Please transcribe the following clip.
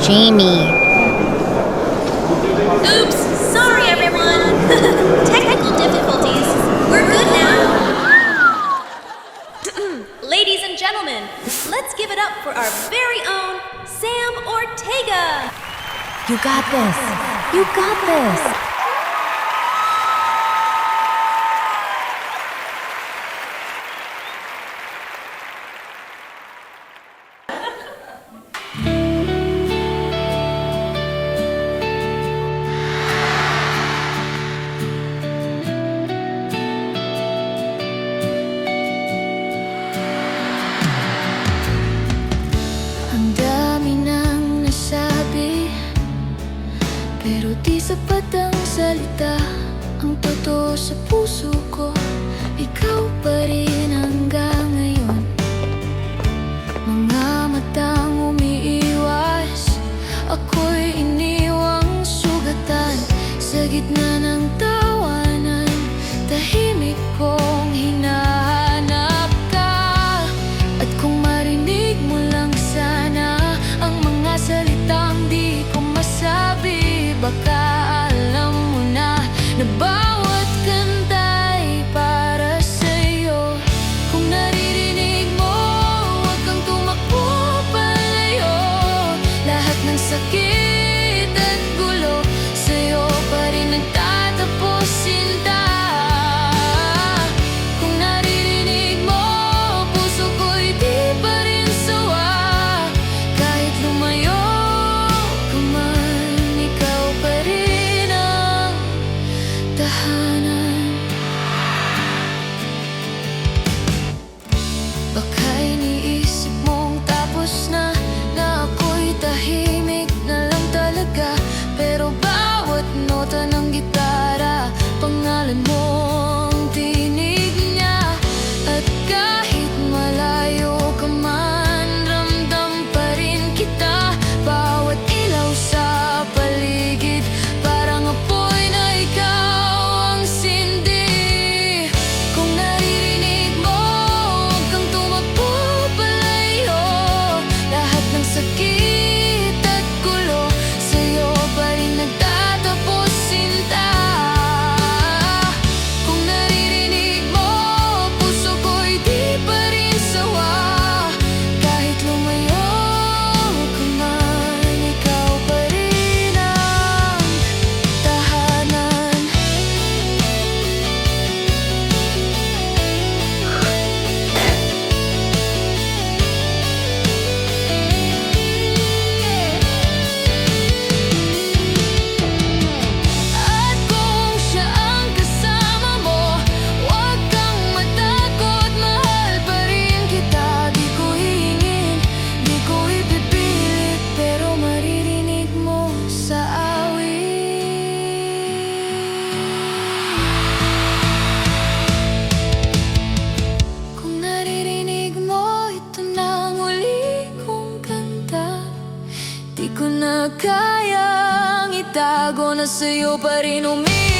Jamie. Oops! Sorry, everyone! Technical difficulties. We're good now. Ladies and gentlemen, let's give it up for our very own Sam Ortega! You got this. You got this. Ang dami nang nasabi, pero di sapat ang salita. Ang totoo sa puso ko, ikaw pa rin hanggang ngayon. Mga matang umiiwas, ako'y iniwang sugatan. Sa gitna ng tawanan, tahimik kong hinahanap ka. At kung marinig mo lang sana ang mga salitang di ko masabi, baka alam mo na bawat kanta'y para sa'yo. Kung naririnig mo, huwag kang tumakbo palayo. Lahat ng sakit at gulo, sa'yo pa rin nagtatapos, sinta. Kung naririnig mo, puso ko'y di pa rin sawa. Kahit lumayo ka man, ikaw pa rin ang tahanan. Baka iniisip mong tapos na ako'y tahimik na lang talaga. Pero bawat nota ng gitara, pangalan mo ang tinig niya. At kahit malayo ka man, ramdam pa rin kita. Bawat ilaw sa paligid, parang apoy na ikaw ang sindi. Kung naririnig mo, huwag kang tumakbo palayo. Lahat ng sakit at gulo, sa'yo pa rin nagtatapos, sinta. Kung naririnig mo, puso ko'y di pa rin sawa. Kahit lumayo ka man, ikaw pa rin ang tahanan. At kung siya ang kasama mo, huwag kang matakot, mahal pa rin kita. Di ko hihingin, di ko ipipilit, pero maririnig mo sa awit. Kung naririnig mo, ito na ang huli kong kanta. Di ko na kayang itago na sa'yo pa rin umiiyak.